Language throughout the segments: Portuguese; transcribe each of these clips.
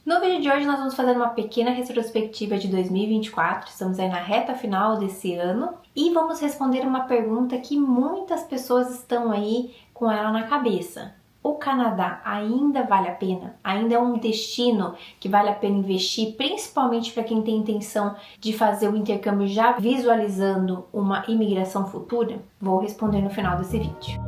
No vídeo de hoje nós vamos fazer uma pequena retrospectiva de 2024, estamos aí na reta final desse ano e vamos responder uma pergunta que muitas pessoas estão aí com ela na cabeça. O Canadá ainda vale a pena? Ainda é um destino que vale a pena investir, principalmente para quem tem intenção de fazer o intercâmbio já visualizando uma imigração futura? Vou responder no final desse vídeo.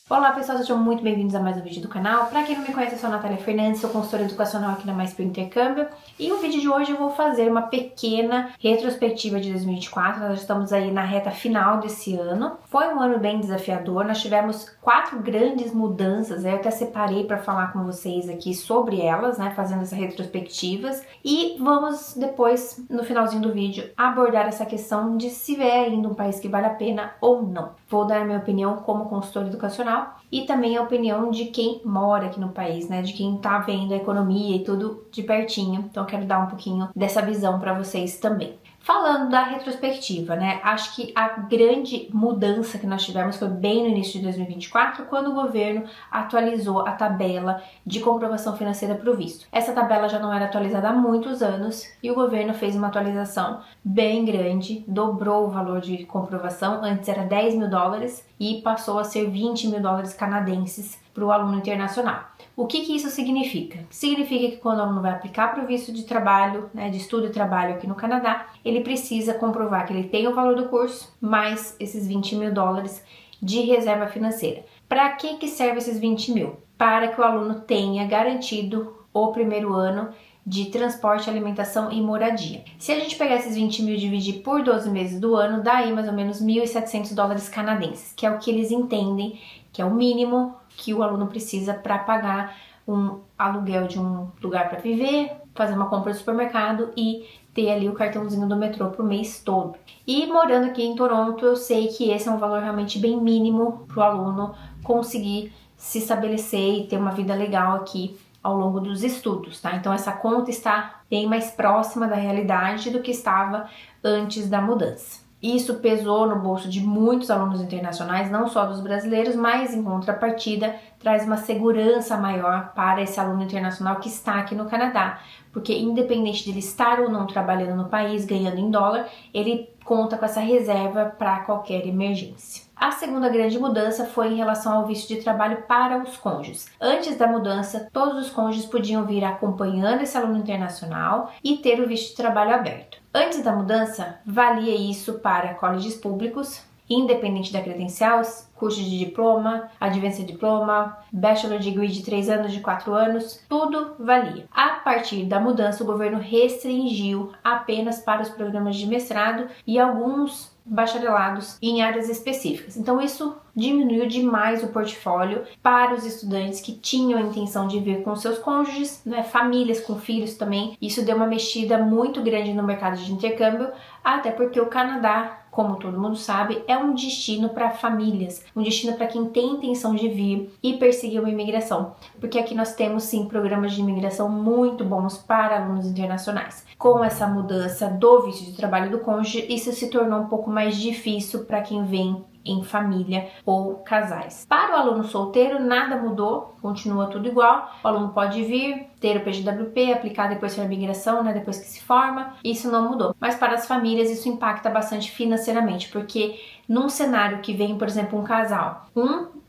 Olá pessoal, sejam muito bem-vindos a mais um vídeo do canal. Para quem não me conhece, eu sou a Natália Fernandes, sou consultora educacional aqui na Mais Pro Intercâmbio. E no vídeo de hoje eu vou fazer uma pequena retrospectiva de 2024, nós estamos aí na reta final desse ano. Foi um ano bem desafiador, nós tivemos 4 grandes mudanças, eu até separei para falar com vocês aqui sobre elas, né, fazendo essas retrospectivas. E vamos depois, no finalzinho do vídeo, abordar essa questão de se é ainda um país que vale a pena ou não. Vou dar a minha opinião como consultora educacional e também a opinião de quem mora aqui no país, né? De quem tá vendo a economia e tudo de pertinho. Então eu quero dar um pouquinho dessa visão para vocês também. Falando da retrospectiva, né? Acho que a grande mudança que nós tivemos foi bem no início de 2024, quando o governo atualizou a tabela de comprovação financeira para o visto. Essa tabela já não era atualizada há muitos anos e o governo fez uma atualização bem grande, dobrou o valor de comprovação, antes era $10.000 e passou a ser $20.000 canadenses para o aluno internacional. O que isso significa? Significa que quando o aluno vai aplicar para o visto de trabalho, né, de estudo e trabalho aqui no Canadá, ele precisa comprovar que ele tem o valor do curso, mais esses $20.000 de reserva financeira. Para que serve esses 20 mil? Para que o aluno tenha garantido o primeiro ano de transporte, alimentação e moradia. Se a gente pegar esses 20 mil e dividir por 12 meses do ano, dá aí mais ou menos $1.700 canadenses, que é o que eles entendem que é o mínimo que o aluno precisa para pagar um aluguel de um lugar para viver, fazer uma compra no supermercado e ter ali o cartãozinho do metrô pro mês todo. E morando aqui em Toronto, eu sei que esse é um valor realmente bem mínimo para o aluno conseguir se estabelecer e ter uma vida legal aqui ao longo dos estudos, tá? Então essa conta está bem mais próxima da realidade do que estava antes da mudança. Isso pesou no bolso de muitos alunos internacionais, não só dos brasileiros, mas em contrapartida traz uma segurança maior para esse aluno internacional que está aqui no Canadá, porque independente de ele estar ou não trabalhando no país, ganhando em dólar, ele conta com essa reserva para qualquer emergência. A segunda grande mudança foi em relação ao visto de trabalho para os cônjuges. Antes da mudança, todos os cônjuges podiam vir acompanhando esse aluno internacional e ter o visto de trabalho aberto. Antes da mudança, valia isso para colleges públicos, independente da credencial, cursos de diploma, advanced diploma, bachelor degree de 3 anos, de 4 anos, tudo valia. A partir da mudança, o governo restringiu apenas para os programas de mestrado e alguns bacharelados em áreas específicas. Então isso diminuiu demais o portfólio para os estudantes que tinham a intenção de vir com seus cônjuges, né, famílias com filhos também. Isso deu uma mexida muito grande no mercado de intercâmbio, até porque o Canadá, como todo mundo sabe, é um destino para famílias, um destino para quem tem intenção de vir e perseguir uma imigração, porque aqui nós temos sim programas de imigração muito bons para alunos internacionais. Com essa mudança do visto de trabalho do cônjuge, isso se tornou um pouco mais difícil para quem vem em família ou casais. Para o aluno solteiro, nada mudou, continua tudo igual. O aluno pode vir, ter o PGWP, aplicar depois para a imigração, né, depois que se forma, isso não mudou. Mas para as famílias isso impacta bastante financeiramente, porque num cenário que vem, por exemplo, um casal,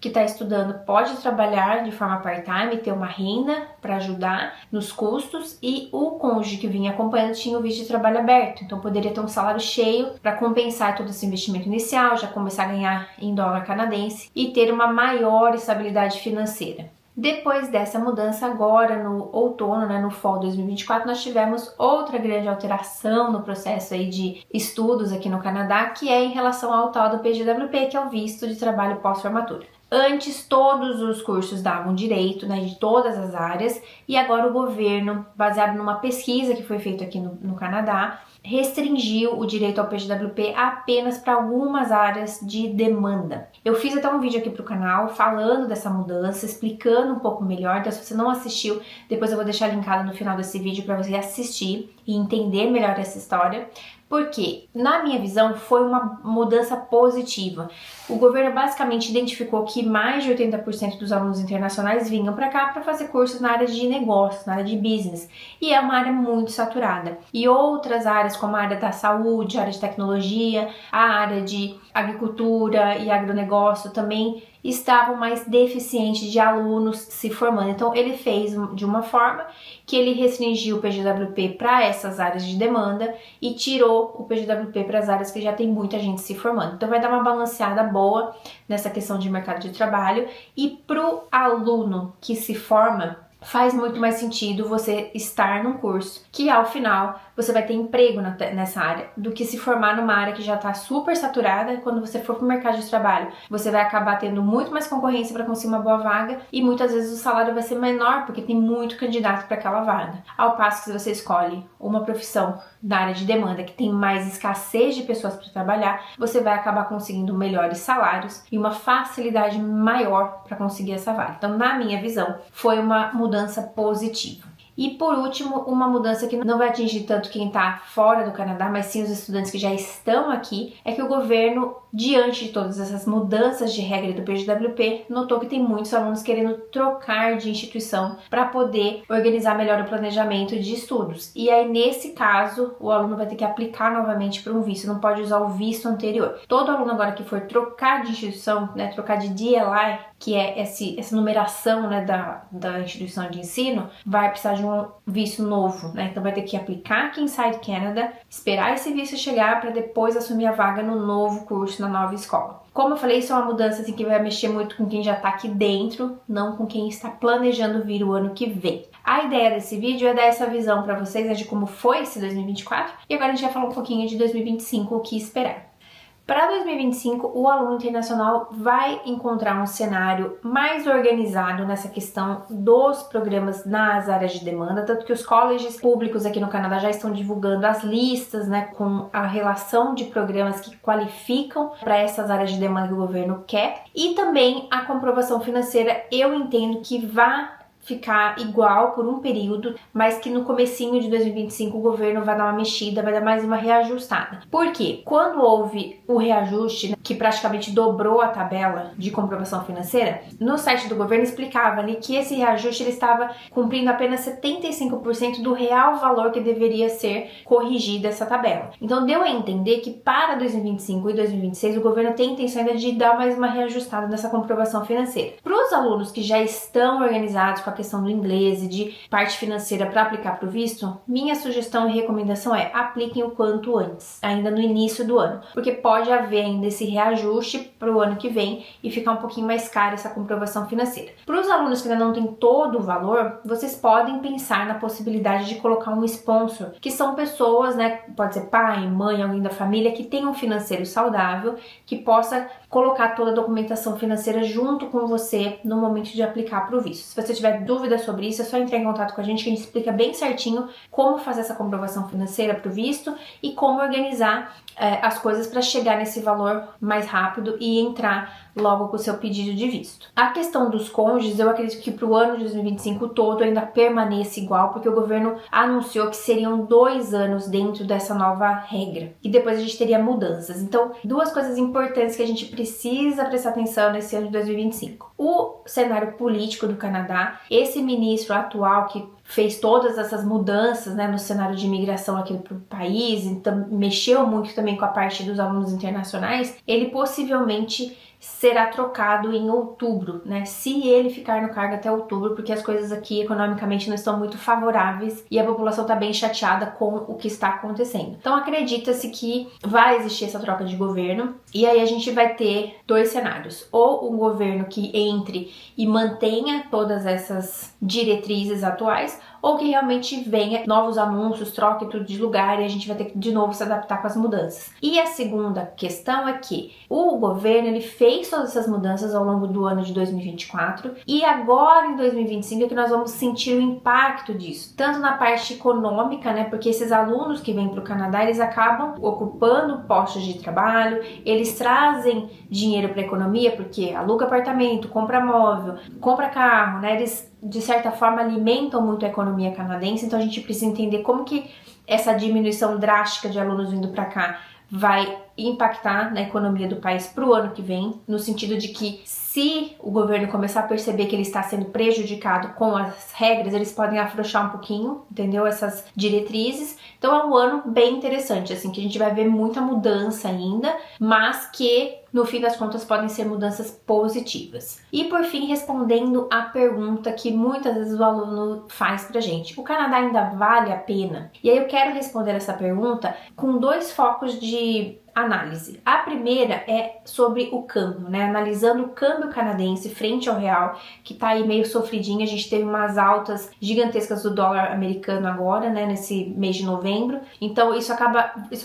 que está estudando pode trabalhar de forma part-time, ter uma renda para ajudar nos custos, e o cônjuge que vinha acompanhando tinha o visto de trabalho aberto, então poderia ter um salário cheio para compensar todo esse investimento inicial, já começar a ganhar em dólar canadense e ter uma maior estabilidade financeira. Depois dessa mudança, agora no outono, né, no fall de 2024, nós tivemos outra grande alteração no processo aí de estudos aqui no Canadá, que é em relação ao tal do PGWP, que é o visto de trabalho pós-formatura. Antes, todos os cursos davam direito, né, de todas as áreas, e agora o governo, baseado numa pesquisa que foi feita aqui no Canadá, restringiu o direito ao PGWP apenas para algumas áreas de demanda. Eu fiz até um vídeo aqui para o canal falando dessa mudança, explicando um pouco melhor, então se você não assistiu, depois eu vou deixar linkado no final desse vídeo para você assistir e entender melhor essa história. Porque, na minha visão, foi uma mudança positiva. O governo basicamente identificou que mais de 80% dos alunos internacionais vinham para cá para fazer cursos na área de negócios, na área de business. E é uma área muito saturada. E outras áreas, como a área da saúde, a área de tecnologia, a área de agricultura e agronegócio também estavam mais deficientes de alunos se formando. Então, ele fez de uma forma que ele restringiu o PGWP para essas áreas de demanda e tirou o PGWP para as áreas que já tem muita gente se formando. Então, vai dar uma balanceada boa nessa questão de mercado de trabalho. E para o aluno que se forma, faz muito mais sentido você estar num curso que, ao final, você vai ter emprego nessa área, do que se formar numa área que já está super saturada. Quando você for para o mercado de trabalho, você vai acabar tendo muito mais concorrência para conseguir uma boa vaga e muitas vezes o salário vai ser menor porque tem muito candidato para aquela vaga. Ao passo que se você escolhe uma profissão na área de demanda que tem mais escassez de pessoas para trabalhar, você vai acabar conseguindo melhores salários e uma facilidade maior para conseguir essa vaga. Então, na minha visão, foi uma mudança positiva. E por último, uma mudança que não vai atingir tanto quem está fora do Canadá, mas sim os estudantes que já estão aqui, é que o governo, diante de todas essas mudanças de regra do PGWP, notou que tem muitos alunos querendo trocar de instituição para poder organizar melhor o planejamento de estudos. E aí, nesse caso, o aluno vai ter que aplicar novamente para um visto, não pode usar o visto anterior. Todo aluno agora que for trocar de instituição, né, trocar de DLI, que é essa numeração, né, da instituição de ensino, vai precisar de um visto novo, né? Então vai ter que aplicar aqui em Inside Canada, esperar esse visto chegar para depois assumir a vaga no novo curso, na nova escola. Como eu falei, isso é uma mudança assim, que vai mexer muito com quem já está aqui dentro, não com quem está planejando vir o ano que vem. A ideia desse vídeo é dar essa visão para vocês, né, de como foi esse 2024, e agora a gente vai falar um pouquinho de 2025, o que esperar. Para 2025, o aluno internacional vai encontrar um cenário mais organizado nessa questão dos programas nas áreas de demanda, tanto que os colleges públicos aqui no Canadá já estão divulgando as listas, né, com a relação de programas que qualificam para essas áreas de demanda que o governo quer, e também a comprovação financeira. Eu entendo que vai ficar igual por um período, mas que no comecinho de 2025 o governo vai dar uma mexida, vai dar mais uma reajustada. Por quê? Quando houve o reajuste, né, que praticamente dobrou a tabela de comprovação financeira, no site do governo explicava ali que esse reajuste ele estava cumprindo apenas 75% do real valor que deveria ser corrigida essa tabela. Então deu a entender que para 2025 e 2026 o governo tem intenção ainda de dar mais uma reajustada nessa comprovação financeira. Para os alunos que já estão organizados com a questão do inglês e de parte financeira para aplicar para o visto, minha sugestão e recomendação é apliquem o quanto antes, ainda no início do ano, porque pode haver ainda esse reajuste para o ano que vem e ficar um pouquinho mais caro essa comprovação financeira. Para os alunos que ainda não têm todo o valor, vocês podem pensar na possibilidade de colocar um sponsor, que são pessoas, né, pode ser pai, mãe, alguém da família, que tem um financeiro saudável, que possa colocar toda a documentação financeira junto com você no momento de aplicar para o visto. Se você tiver dúvidas sobre isso, é só entrar em contato com a gente que a gente explica bem certinho como fazer essa comprovação financeira para o visto e como organizar as coisas para chegar nesse valor mais rápido e entrar logo com o seu pedido de visto. A questão dos cônjuges, eu acredito que para o ano de 2025 todo ainda permaneça igual, porque o governo anunciou que seriam 2 anos dentro dessa nova regra e depois a gente teria mudanças. Então, duas coisas importantes que a gente precisa prestar atenção nesse ano de 2025. O cenário político do Canadá, esse ministro atual que fez todas essas mudanças, né, no cenário de imigração aqui para o país, então mexeu muito também com a parte dos alunos internacionais, ele possivelmente será trocado em outubro, né? Se ele ficar no cargo até outubro, porque as coisas aqui economicamente não estão muito favoráveis e a população está bem chateada com o que está acontecendo. Então acredita-se que vai existir essa troca de governo e aí a gente vai ter 2 cenários: ou um governo que entre e mantenha todas essas diretrizes atuais, ou que realmente venha novos anúncios, troque tudo de lugar e a gente vai ter que de novo se adaptar com as mudanças. E a segunda questão é que o governo ele fez todas essas mudanças ao longo do ano de 2024 e agora em 2025 é que nós vamos sentir o impacto disso, tanto na parte econômica, né, porque esses alunos que vêm para o Canadá, eles acabam ocupando postos de trabalho, eles trazem dinheiro para a economia, porque aluga apartamento, compra móvel, compra carro, né, eles de certa forma alimentam muito a economia canadense, então a gente precisa entender como que essa diminuição drástica de alunos vindo para cá vai impactar na economia do país para o ano que vem, no sentido de que se o governo começar a perceber que ele está sendo prejudicado com as regras, eles podem afrouxar um pouquinho, entendeu? Essas diretrizes. Então é um ano bem interessante, assim, que a gente vai ver muita mudança ainda, mas que no fim das contas podem ser mudanças positivas. E por fim, respondendo a pergunta que muitas vezes o aluno faz pra gente: o Canadá ainda vale a pena? E aí eu quero responder essa pergunta com dois focos de análise. A primeira é sobre o câmbio, né? Analisando o câmbio canadense frente ao real, que tá aí meio sofridinho. A gente teve umas altas gigantescas do dólar americano agora, né? Nesse mês de novembro. Então isso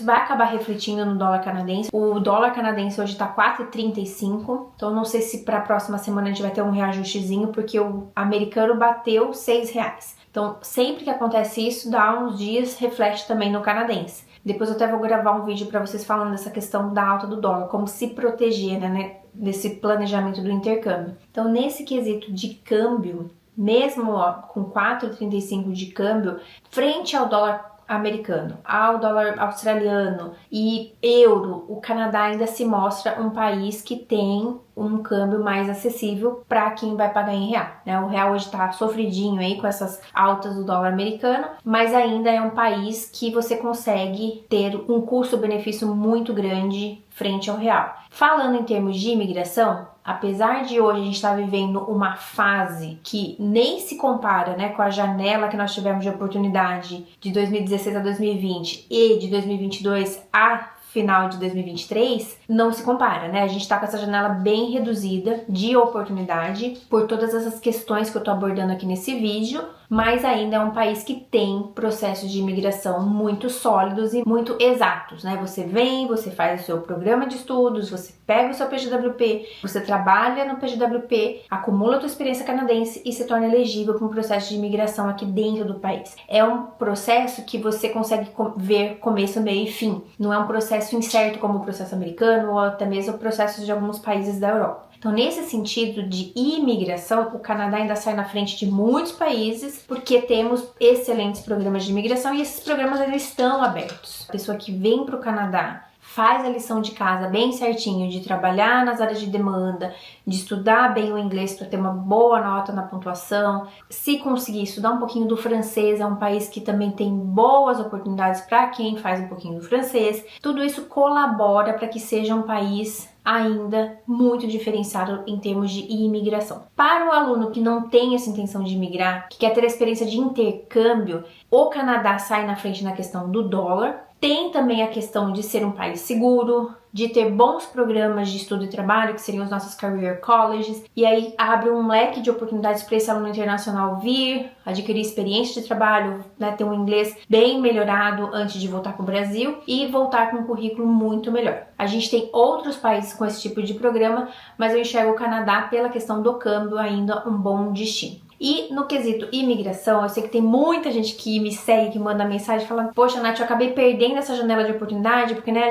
vai acabar refletindo no dólar canadense. O dólar canadense hoje tá 4,35. Então não sei se para a próxima semana a gente vai ter um reajustezinho, porque o americano bateu R$6. Então sempre que acontece isso, dá uns dias, reflete também no canadense. Depois eu até vou gravar um vídeo para vocês falando dessa questão da alta do dólar, como se proteger, né, desse planejamento do intercâmbio. Então, nesse quesito de câmbio, mesmo com 4,35 de câmbio, frente ao dólar americano, ao dólar australiano e euro, o Canadá ainda se mostra um país que tem um câmbio mais acessível para quem vai pagar em real, né? O real hoje está sofridinho aí com essas altas do dólar americano, mas ainda é um país que você consegue ter um custo-benefício muito grande frente ao real. Falando em termos de imigração, apesar de hoje a gente estar vivendo uma fase que nem se compara, né, com a janela que nós tivemos de oportunidade de 2016 a 2020 e de 2022 a final de 2023, não se compara, né? A gente tá com essa janela bem reduzida de oportunidade por todas essas questões que eu tô abordando aqui nesse vídeo, mas ainda é um país que tem processos de imigração muito sólidos e muito exatos, né? Você vem, você faz o seu programa de estudos, você pega o seu PGWP, você trabalha no PGWP, acumula a tua experiência canadense e se torna elegível para um processo de imigração aqui dentro do país. É um processo que você consegue ver começo, meio e fim. Não é um processo incerto como o processo americano ou até mesmo processos de alguns países da Europa. Então, nesse sentido de imigração, o Canadá ainda sai na frente de muitos países porque temos excelentes programas de imigração e esses programas ainda estão abertos. A pessoa que vem para o Canadá faz a lição de casa bem certinho, de trabalhar nas áreas de demanda, de estudar bem o inglês para ter uma boa nota na pontuação, se conseguir estudar um pouquinho do francês, é um país que também tem boas oportunidades para quem faz um pouquinho do francês. Tudo isso colabora para que seja um país ainda muito diferenciado em termos de imigração. Para o aluno que não tem essa intenção de imigrar, que quer ter a experiência de intercâmbio, o Canadá sai na frente na questão do dólar. Tem também a questão de ser um país seguro, de ter bons programas de estudo e trabalho, que seriam os nossos career colleges, e aí abre um leque de oportunidades para esse aluno internacional vir, adquirir experiência de trabalho, né, ter um inglês bem melhorado antes de voltar para o Brasil e voltar com um currículo muito melhor. A gente tem outros países com esse tipo de programa, mas eu enxergo o Canadá, pela questão do câmbio, ainda um bom destino. E no quesito imigração, eu sei que tem muita gente que me segue, que manda mensagem falando: poxa, Nath, eu acabei perdendo essa janela de oportunidade, porque, né,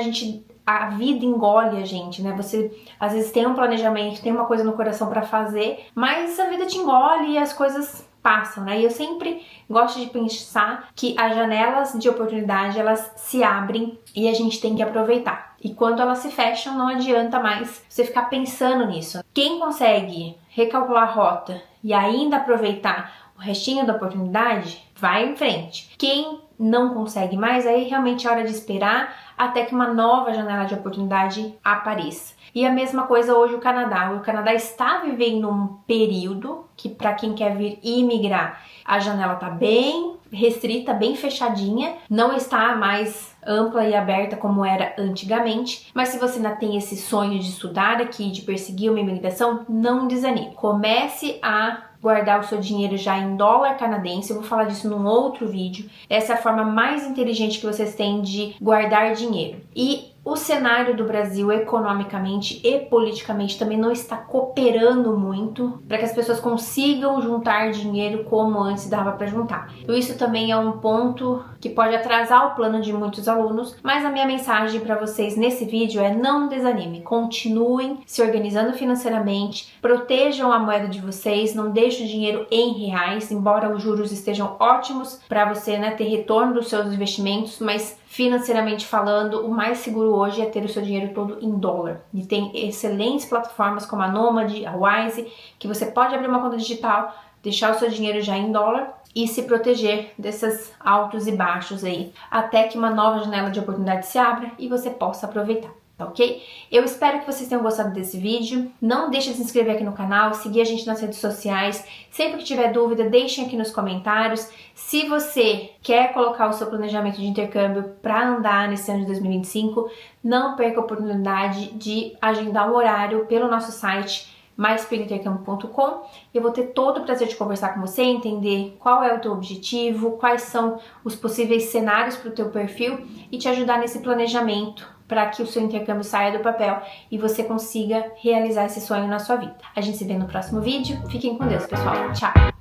a vida engole a gente, né? Você às vezes tem um planejamento, tem uma coisa no coração pra fazer, mas a vida te engole e as coisas passam, né? E eu sempre gosto de pensar que as janelas de oportunidade, elas se abrem e a gente tem que aproveitar. E quando elas se fecham, não adianta mais você ficar pensando nisso. Quem consegue recalcular a rota e ainda aproveitar o restinho da oportunidade, vai em frente. Quem não consegue mais, aí realmente é hora de esperar até que uma nova janela de oportunidade apareça. E a mesma coisa hoje o Canadá. O Canadá está vivendo um período que, para quem quer vir imigrar, a janela está bem restrita, bem fechadinha, não está mais ampla e aberta como era antigamente, mas se você ainda tem esse sonho de estudar aqui, de perseguir uma imigração, não desanime. Comece a guardar o seu dinheiro já em dólar canadense. Eu vou falar disso num outro vídeo. Essa é a forma mais inteligente que vocês têm de guardar dinheiro. E o cenário do Brasil economicamente e politicamente também não está cooperando muito para que as pessoas consigam juntar dinheiro como antes dava para juntar. Então isso também é um ponto que pode atrasar o plano de muitos alunos, mas a minha mensagem para vocês nesse vídeo é: não desanime, continuem se organizando financeiramente, protejam a moeda de vocês, não deixem o dinheiro em reais, embora os juros estejam ótimos para você, né, ter retorno dos seus investimentos, mas financeiramente falando, o mais seguro hoje é ter o seu dinheiro todo em dólar. E tem excelentes plataformas como a Nomad, a Wise, que você pode abrir uma conta digital, deixar o seu dinheiro já em dólar e se proteger desses altos e baixos aí, até que uma nova janela de oportunidade se abra e você possa aproveitar. Ok? Eu espero que vocês tenham gostado desse vídeo. Não deixe de se inscrever aqui no canal, seguir a gente nas redes sociais. Sempre que tiver dúvida, deixem aqui nos comentários. Se você quer colocar o seu planejamento de intercâmbio para andar nesse ano de 2025, não perca a oportunidade de agendar um horário pelo nosso site myspringintercambio.com. Eu vou ter todo o prazer de conversar com você, entender qual é o teu objetivo, quais são os possíveis cenários para o teu perfil e te ajudar nesse planejamento para que o seu intercâmbio saia do papel e você consiga realizar esse sonho na sua vida. A gente se vê no próximo vídeo. Fiquem com Deus, pessoal. Tchau!